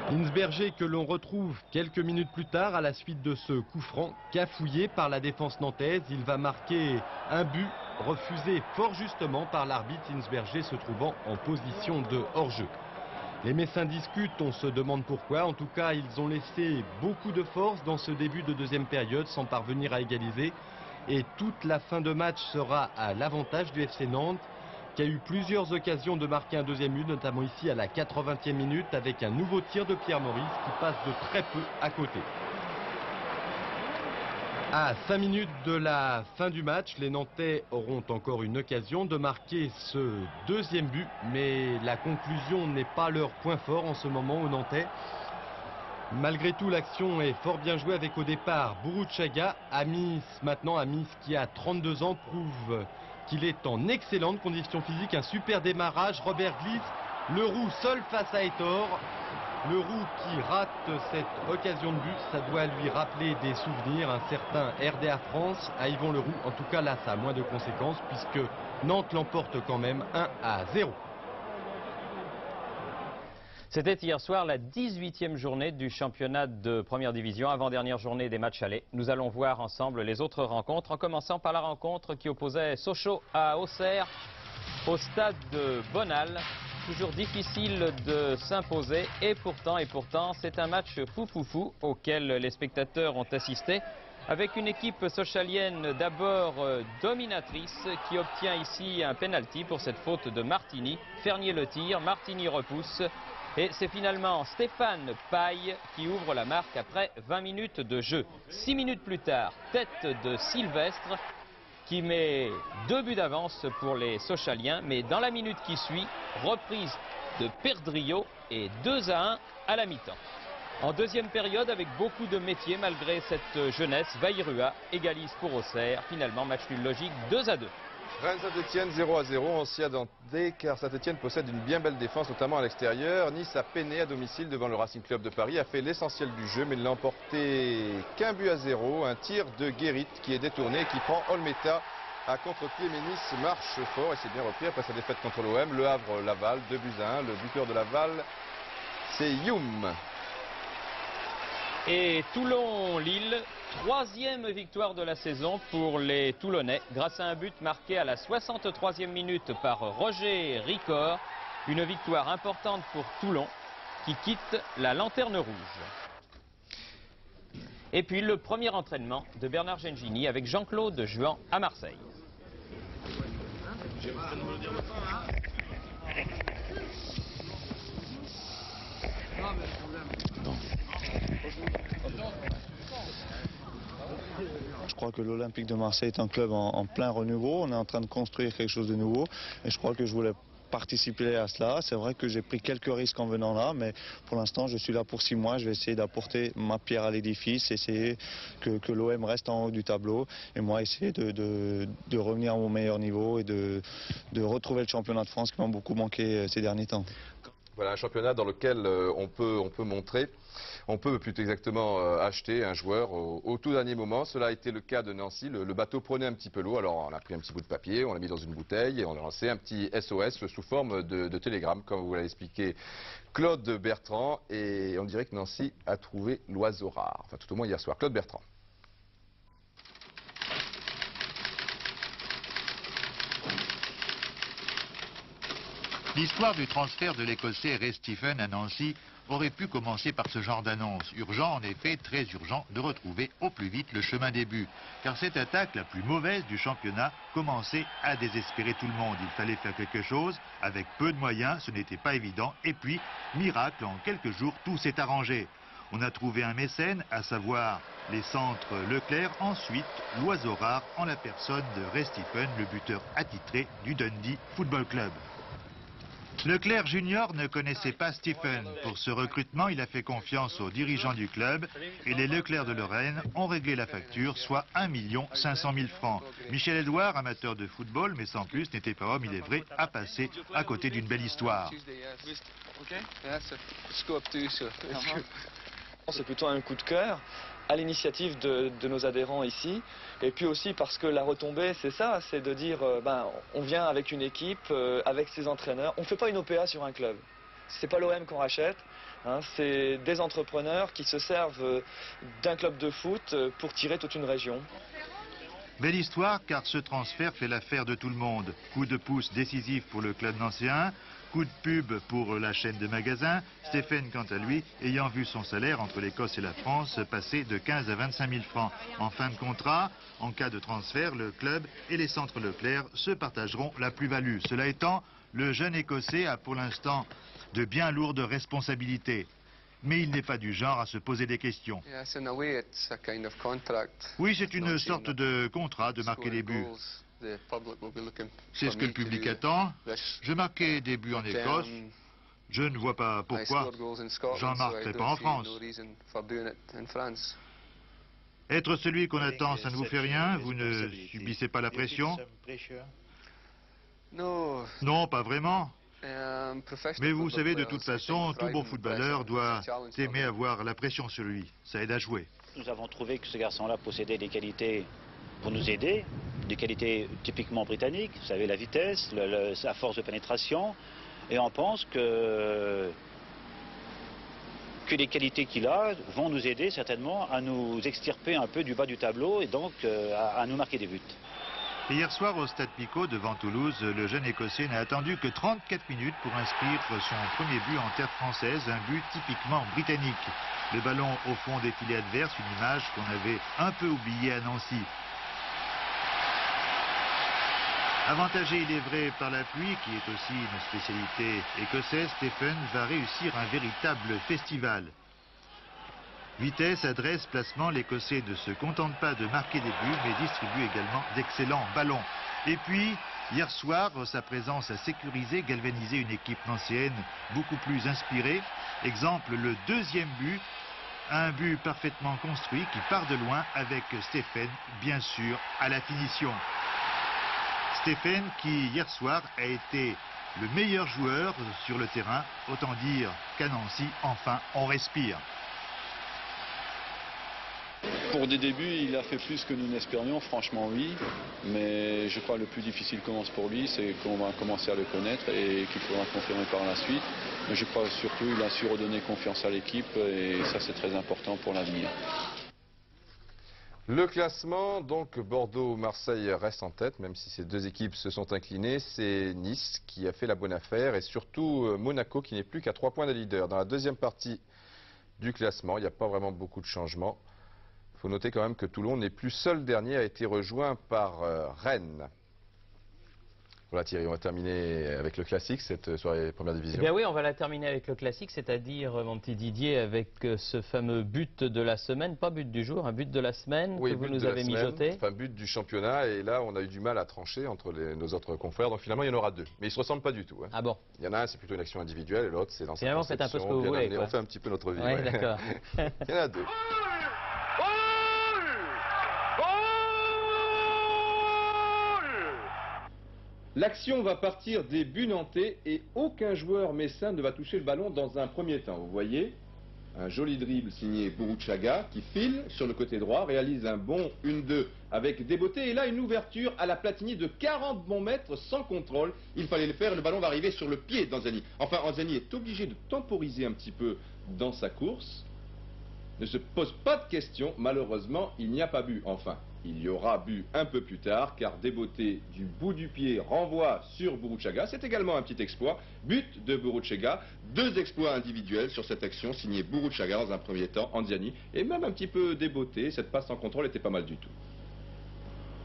Hinsberger que l'on retrouve quelques minutes plus tard à la suite de ce coup franc cafouillé par la défense nantaise. Il va marquer un but refusé fort justement par l'arbitre, Hinsberger se trouvant en position de hors-jeu. Les Messins discutent, on se demande pourquoi. En tout cas, ils ont laissé beaucoup de force dans ce début de deuxième période sans parvenir à égaliser. Et toute la fin de match sera à l'avantage du FC Nantes, qui a eu plusieurs occasions de marquer un deuxième but, notamment ici à la 80e minute avec un nouveau tir de Pierre Maurice qui passe de très peu à côté. À 5 minutes de la fin du match, les Nantais auront encore une occasion de marquer ce deuxième but, mais la conclusion n'est pas leur point fort en ce moment aux Nantais. Malgré tout, l'action est fort bien jouée avec au départ Bourouchaga. Amis qui a 32 ans prouve qu'il est en excellente condition physique, un super démarrage. Robert glisse, le Roux seul face à Hétor. Le Roux qui rate cette occasion de but, ça doit lui rappeler des souvenirs, un certain RDA France à Yvon Le Roux. En tout cas là, ça a moins de conséquences puisque Nantes l'emporte quand même 1-0. C'était hier soir la 18e journée du championnat de première division, avant-dernière journée des matchs allés. Nous allons voir ensemble les autres rencontres, en commençant par la rencontre qui opposait Sochaux à Auxerre au stade de Bonal. Toujours difficile de s'imposer et pourtant c'est un match fou auquel les spectateurs ont assisté avec une équipe sochalienne d'abord dominatrice qui obtient ici un penalty pour cette faute de Martini. Fernier le tire, Martini repousse et c'est finalement Stéphane Paille qui ouvre la marque après 20 minutes de jeu. 6 minutes plus tard, tête de Sylvestre qui met 2 buts d'avance pour les Sochaliens, mais dans la minute qui suit, reprise de Perdriau et 2-1 à la mi-temps. En deuxième période, avec beaucoup de métier malgré cette jeunesse, Vairua égalise pour Auxerre. Finalement, match nul logique 2-2. Rennes-Saint-Etienne 0-0, on s'y attendait car Saint-Etienne possède une bien belle défense, notamment à l'extérieur. Nice a peiné à domicile devant le Racing Club de Paris, a fait l'essentiel du jeu, mais ne l'a emporté qu'un but à 0. Un tir de Guérit qui est détourné et qui prend Olmeta à contre-pied, mais Nice marche fort et c'est bien repris après sa défaite contre l'OM. Le Havre, Laval, 2 buts à 1. Le buteur de Laval, c'est Youm. Et Toulon-Lille, 3e victoire de la saison pour les Toulonnais, grâce à un but marqué à la 63e minute par Roger Ricord. Une victoire importante pour Toulon, qui quitte la lanterne rouge. Et puis le premier entraînement de Bernard Gengini avec Jean-Claude Juan à Marseille. Je crois que l'Olympique de Marseille est un club en plein renouveau. On est en train de construire quelque chose de nouveau. Et je crois que je voulais participer à cela. C'est vrai que j'ai pris quelques risques en venant là, mais pour l'instant, je suis là pour 6 mois. Je vais essayer d'apporter ma pierre à l'édifice, essayer que l'OM reste en haut du tableau. Et moi, essayer de revenir à mon meilleur niveau et de retrouver le championnat de France qui m'a beaucoup manqué ces derniers temps. Voilà un championnat dans lequel on peut montrer, on peut plutôt exactement acheter un joueur au tout dernier moment. Cela a été le cas de Nancy. Le bateau prenait un petit peu l'eau, alors on a pris un petit bout de papier, on l'a mis dans une bouteille et on a lancé un petit SOS sous forme de télégramme, comme vous l'avez expliqué Claude Bertrand. Et on dirait que Nancy a trouvé l'oiseau rare, enfin tout au moins hier soir. Claude Bertrand. L'histoire du transfert de l'Écossais Ray Stephen à Nancy aurait pu commencer par ce genre d'annonce. Urgent, en effet, très urgent, de retrouver au plus vite le chemin des buts. Car cette attaque, la plus mauvaise du championnat, commençait à désespérer tout le monde. Il fallait faire quelque chose, avec peu de moyens, ce n'était pas évident. Et puis, miracle, en quelques jours, tout s'est arrangé. On a trouvé un mécène, à savoir les centres Leclerc. Ensuite, l'oiseau rare en la personne de Ray Stephen, le buteur attitré du Dundee Football Club. Leclerc Junior ne connaissait pas Stephen. Pour ce recrutement, il a fait confiance aux dirigeants du club et les Leclerc de Lorraine ont réglé la facture, soit 1 500 000 francs. Michel Edouard, amateur de football, mais sans plus, n'était pas homme, il est vrai, à passer à côté d'une belle histoire. C'est plutôt un coup de cœur à l'initiative de nos adhérents ici, et puis aussi parce que la retombée, c'est ça, c'est de dire, on vient avec une équipe, avec ses entraîneurs, on ne fait pas une OPA sur un club. C'est pas l'OM qu'on rachète, hein, c'est des entrepreneurs qui se servent d'un club de foot pour tirer toute une région. Belle histoire car ce transfert fait l'affaire de tout le monde. Coup de pouce décisif pour le club nancéen, coup Coup de pub pour la chaîne de magasins, Stéphane, quant à lui, ayant vu son salaire entre l'Écosse et la France passer de 15 à 25 000 francs. En fin de contrat, en cas de transfert, le club et les centres Leclerc se partageront la plus-value. Cela étant, le jeune Écossais a pour l'instant de bien lourdes responsabilités. Mais il n'est pas du genre à se poser des questions. Oui, c'est une sorte de contrat de marquer des buts. C'est ce que le public attend. Je marquais des buts en Écosse. Je ne vois pas pourquoi j'en marquerai pas en France. Être celui qu'on attend, ça ne vous fait rien? Vous ne subissez pas la pression? Non, pas vraiment. Mais vous savez, de toute façon, tout bon footballeur doit aimer avoir la pression sur lui. Ça aide à jouer. Nous avons trouvé que ce garçon-là possédait des qualités pour nous aider, des qualités typiquement britanniques, vous savez, la vitesse, sa force de pénétration, et on pense que les qualités qu'il a vont nous aider certainement à nous extirper un peu du bas du tableau et donc à nous marquer des buts. Hier soir au Stade Picot devant Toulouse, le jeune Écossais n'a attendu que 34 minutes pour inscrire son premier but en terre française, un but typiquement britannique. Le ballon au fond des filets adverses, une image qu'on avait un peu oubliée à Nancy. Avantagé, il est vrai, par la pluie, qui est aussi une spécialité écossaise, Stéphane va réussir un véritable festival. Vitesse, adresse, placement, l'Écossais ne se contente pas de marquer des buts, mais distribue également d'excellents ballons. Et puis, hier soir, sa présence a sécurisé, galvanisé une équipe nancéenne beaucoup plus inspirée. Exemple, le deuxième but, un but parfaitement construit qui part de loin avec Stéphane, bien sûr, à la finition. Stéphane qui, hier soir, a été le meilleur joueur sur le terrain. Autant dire qu'à Nancy, enfin, on respire. Pour des débuts, il a fait plus que nous n'espérions, franchement oui. Mais je crois que le plus difficile commence pour lui, c'est qu'on va commencer à le connaître et qu'il faudra confirmer par la suite. Mais je crois surtout qu'il a su redonner confiance à l'équipe et ça c'est très important pour l'avenir. Le classement, donc Bordeaux-Marseille reste en tête, même si ces deux équipes se sont inclinées. C'est Nice qui a fait la bonne affaire et surtout Monaco qui n'est plus qu'à 3 points des leaders. Dans la deuxième partie du classement, il n'y a pas vraiment beaucoup de changements. Il faut noter quand même que Toulon n'est plus seul dernier, a été rejoint par Rennes. Voilà Thierry, on va terminer avec le classique, cette soirée première division. Eh bien oui, on va la terminer avec le classique, c'est-à-dire, mon petit Didier, avec ce fameux but de la semaine, pas but du jour, un but de la semaine que vous nous avez mijoté. Enfin, but du championnat, et là on a eu du mal à trancher entre nos autres confrères, donc finalement il y en aura deux. Mais ils ne se ressemblent pas du tout. Hein. Ah bon? Il y en a un, c'est plutôt une action individuelle, et l'autre, c'est dans sa finalement, faites un peu ce que vous voulez. On fait un petit peu notre vie. Ouais, d'accord. Il y en a deux. L'action va partir des buts nantais et aucun joueur messin ne va toucher le ballon dans un premier temps. Vous voyez, un joli dribble signé Bourruchaga qui file sur le côté droit, réalise un bon 1-2 avec des beautés. Et là, une ouverture à la Platini de 40 bons mètres sans contrôle. Il fallait le faire, le ballon va arriver sur le pied d'Anzani. Enfin, Anzani est obligé de temporiser un petit peu dans sa course. Ne se pose pas de questions, malheureusement, il n'y a pas but. Enfin, il y aura but un peu plus tard, car Desbotés du bout du pied renvoie sur Bourruchaga. C'est également un petit exploit. But de Bourruchaga. 2 exploits individuels sur cette action, signé Bourruchaga dans un premier temps, Anziani, et même un petit peu Desbotés. Cette passe en contrôle était pas mal du tout.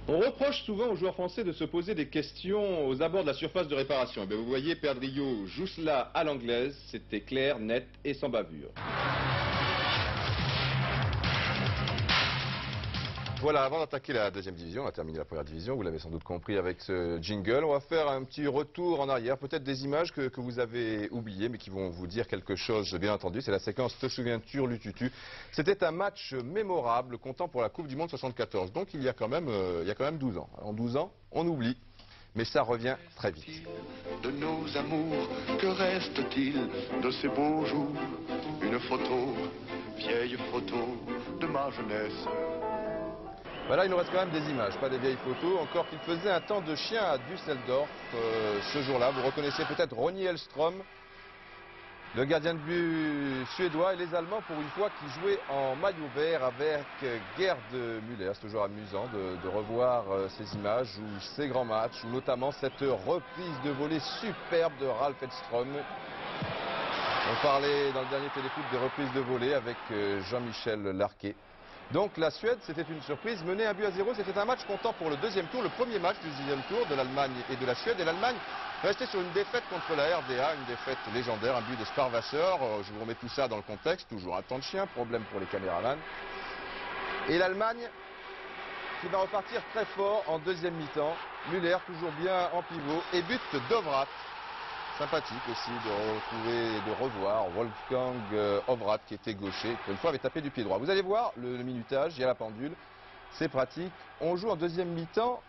On reproche souvent aux joueurs français de se poser des questions aux abords de la surface de réparation. Vous voyez, Perdriau joue cela à l'anglaise. C'était clair, net et sans bavure. Voilà, avant d'attaquer la deuxième division, on a terminé la première division, vous l'avez sans doute compris avec ce jingle. On va faire un petit retour en arrière, peut-être des images que vous avez oubliées, mais qui vont vous dire quelque chose, bien entendu. C'est la séquence Te souviens-tu, Lututu. C'était un match mémorable, comptant pour la Coupe du Monde 74. Donc il y a quand même 12 ans. En 12 ans, on oublie, mais ça revient très vite. De nos amours, que reste-t-il de ces beaux jours? Une photo, vieille photo de ma jeunesse. Voilà, il nous reste quand même des images, pas des vieilles photos. Encore qu'il faisait un temps de chien à Düsseldorf ce jour-là. Vous reconnaissez peut-être Ronnie Hellström. Le gardien de but suédois et les Allemands, pour une fois, qui jouaient en maillot vert avec Gerd Müller. C'est toujours amusant de revoir ces images ou ces grands matchs, ou notamment cette reprise de volée superbe de Ralf Edström. On parlait dans le dernier téléfoot des reprises de volée avec Jean-Michel Larquet. Donc la Suède, c'était une surprise, menée 1-0. C'était un match comptant pour le deuxième tour, le premier match du deuxième tour de l'Allemagne et de la Suède. Et l'Allemagne restait sur une défaite contre la RDA, une défaite légendaire, un but de Sparwasser. Je vous remets tout ça dans le contexte, toujours un temps de chien, problème pour les caméramans. Et l'Allemagne qui va repartir très fort en deuxième mi-temps. Müller toujours bien en pivot et but d'Ovrat. Sympathique aussi de retrouver et de revoir Wolfgang Ovrat qui était gaucher, pour une fois avait tapé du pied droit. Vous allez voir le minutage, il y a la pendule, c'est pratique. On joue en deuxième mi-temps.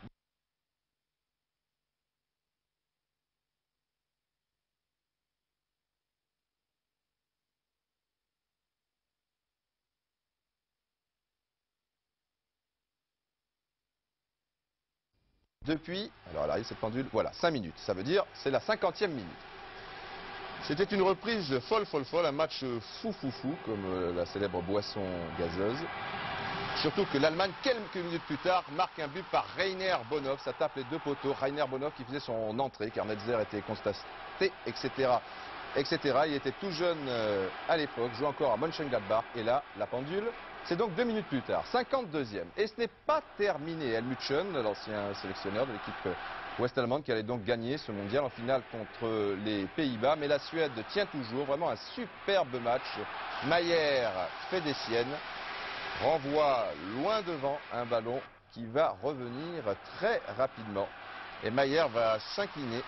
Depuis, alors elle arrive cette pendule, voilà, 5 minutes. Ça veut dire, c'est la 50e minute. C'était une reprise folle, un match fou, comme la célèbre boisson gazeuse. Surtout que l'Allemagne, quelques minutes plus tard, marque un but par Rainer Bonhoff. Ça tape les deux poteaux. Rainer Bonhoff qui faisait son entrée, car Netzer était constaté, etc. Il était tout jeune à l'époque, jouait encore à Mönchengladbach. Et là, la pendule, c'est donc 2 minutes plus tard, 52e. Et ce n'est pas terminé. Helmut Schön, l'ancien sélectionneur de l'équipe ouest-allemande, qui allait donc gagner ce mondial en finale contre les Pays-Bas. Mais la Suède tient toujours, vraiment un superbe match. Mayer fait des siennes, renvoie loin devant un ballon qui va revenir très rapidement. Et Mayer va s'incliner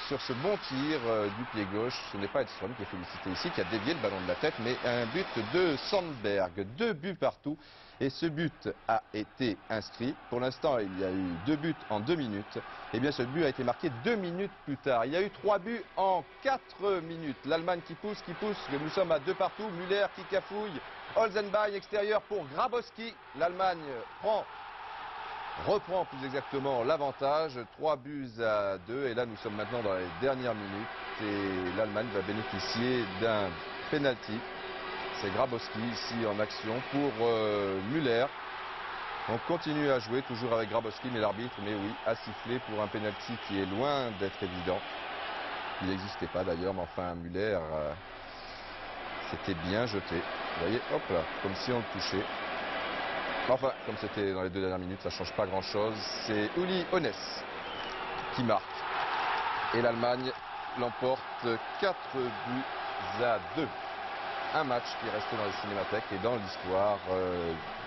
sur ce bon tir du pied gauche. Ce n'est pas Edström qui est félicité ici, qui a dévié le ballon de la tête, mais un but de Sandberg. 2 buts partout. Et ce but a été inscrit. Pour l'instant, il y a eu 2 buts en 2 minutes. Et bien, ce but a été marqué 2 minutes plus tard. Il y a eu 3 buts en 4 minutes. L'Allemagne qui pousse. Nous sommes à 2 partout. Müller qui cafouille. Holzenbein extérieur pour Grabowski. L'Allemagne reprend plus exactement l'avantage, 3 buts à 2, et là nous sommes maintenant dans les dernières minutes et l'Allemagne va bénéficier d'un penalty. C'est Grabowski ici en action pour Müller. On continue à jouer toujours avec Grabowski, mais l'arbitre, mais oui, a sifflé pour un penalty qui est loin d'être évident. Il n'existait pas d'ailleurs, mais enfin Müller s'était bien jeté. Vous voyez, hop là, comme si on le touchait. Enfin, comme c'était dans les 2 dernières minutes, ça ne change pas grand-chose. C'est Uli Hoeneß qui marque. Et l'Allemagne l'emporte 4 buts à 2. Un match qui est resté dans les cinémathèques et dans l'histoire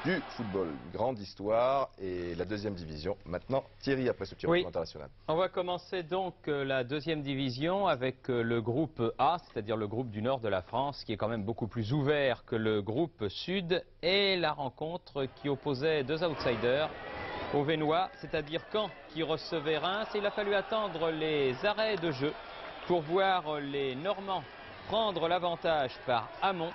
du football. Grande histoire et la deuxième division. Maintenant, Thierry, après ce petit retour international. On va commencer donc la deuxième division avec le groupe A, c'est-à-dire le groupe du nord de la France, qui est quand même beaucoup plus ouvert que le groupe sud. Et la rencontre qui opposait 2 outsiders aux Vénois, c'est-à-dire Caen qui recevait Reims. Et il a fallu attendre les arrêts de jeu pour voir les Normands prendre l'avantage par Hamon.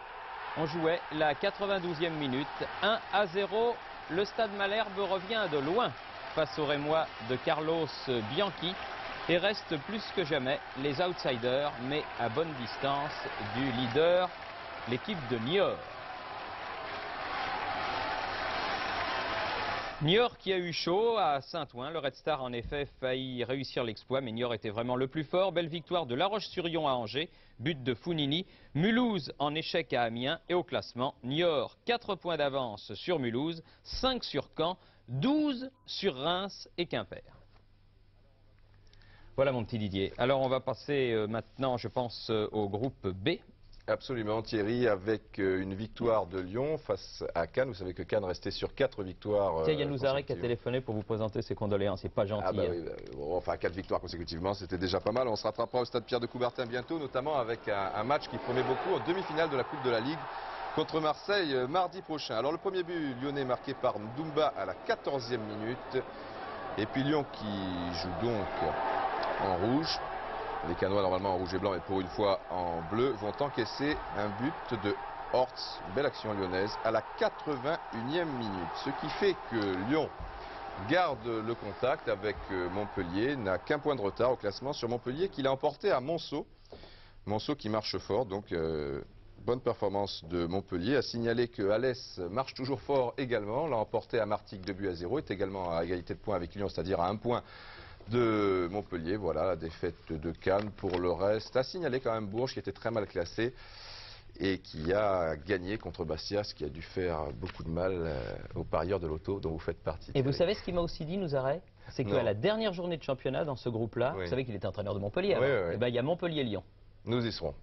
On jouait la 92e minute, 1-0. Le Stade Malherbe revient de loin face aux Rémois de Carlos Bianchi et reste plus que jamais les outsiders, mais à bonne distance du leader, l'équipe de Niort. Niort qui a eu chaud à Saint-Ouen. Le Red Star en effet failli réussir l'exploit, mais Niort était vraiment le plus fort. Belle victoire de La Roche-sur-Yon à Angers, but de Founini. Mulhouse en échec à Amiens et au classement, Niort 4 points d'avance sur Mulhouse, 5 sur Caen, 12 sur Reims et Quimper. Voilà mon petit Didier. Alors on va passer maintenant, je pense, au groupe B. Absolument Thierry, avec une victoire de Lyon face à Cannes. Vous savez que Cannes restait sur 4 victoires. Tiens, Yann Nouzarek qui a téléphoné pour vous présenter ses condoléances, c'est pas gentil. Ah bah oui, bon, enfin 4 victoires consécutivement, c'était déjà pas mal. On se rattrapera au stade Pierre de Coubertin bientôt, notamment avec un match qui promet beaucoup en demi-finale de la Coupe de la Ligue contre Marseille mardi prochain. Alors le premier but lyonnais marqué par Ndoumba à la 14e minute. Et puis Lyon qui joue donc en rouge. Les Canois normalement en rouge et blanc et pour une fois en bleu vont encaisser un but de Hortz, belle action lyonnaise, à la 81e minute. Ce qui fait que Lyon garde le contact avec Montpellier, n'a qu'un point de retard au classement sur Montpellier qu'il a emporté à Monceau Monceau qui marche fort, donc bonne performance de Montpellier. À signaler que Alès marche toujours fort également, l'a emporté à Martigues 2-0, est également à égalité de points avec Lyon, c'est-à-dire à 1 point de Montpellier. Voilà la défaite de Cannes. Pour le reste, à signaler quand même Bourges qui était très mal classé et qui a gagné contre Bastia, ce qui a dû faire beaucoup de mal aux parieurs de l'auto dont vous faites partie. Et vous savez ce qu'il m'a aussi dit, Nouzareth? C'est qu'à la dernière journée de championnat dans ce groupe-là, Oui. vous savez qu'il était entraîneur de Montpellier, Oui, alors, oui. eh ben, il y a Montpellier-Lyon. Nous y serons.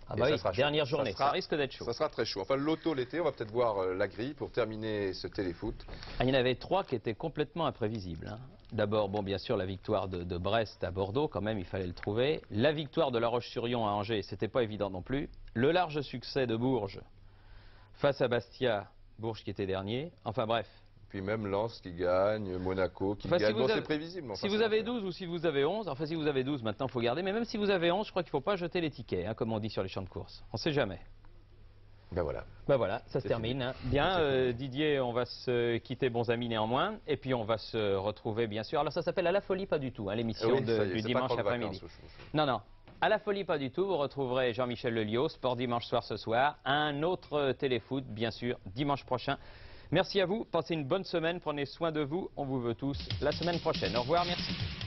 Ah bah Et oui, ça sera dernière chaud. journée, ça risque d'être chaud. Ça sera très chaud. Enfin, le loto l'été, on va peut-être voir la grille pour terminer ce téléfoot. Ah, il y en avait 3 qui étaient complètement imprévisibles. Hein. D'abord, bon, bien sûr, la victoire de Brest à Bordeaux, quand même, il fallait le trouver. La victoire de La Roche-sur-Yon à Angers, c'était pas évident non plus. Le large succès de Bourges face à Bastia, Bourges qui était dernier. Enfin bref. Puis même Lens qui gagne, Monaco qui gagne. Bon, c'est prévisible. Si vous avez 12 ou si vous avez 11, enfin si vous avez 12, maintenant il faut garder. Mais même si vous avez 11, je crois qu'il ne faut pas jeter les tickets, hein, comme on dit sur les champs de course. On ne sait jamais. Ben voilà. Ben voilà, ça se termine. Hein. Bien, Didier, on va se quitter, bons amis néanmoins. Et puis on va se retrouver, bien sûr. Alors ça s'appelle À la folie, pas du tout, hein, l'émission du dimanche après-midi. Non, non. À la folie, pas du tout. Vous retrouverez Jean-Michel Lelio, Sport Dimanche soir ce soir. Un autre téléfoot, bien sûr, dimanche prochain. Merci à vous. Passez une bonne semaine. Prenez soin de vous. On vous veut tous la semaine prochaine. Au revoir. Merci.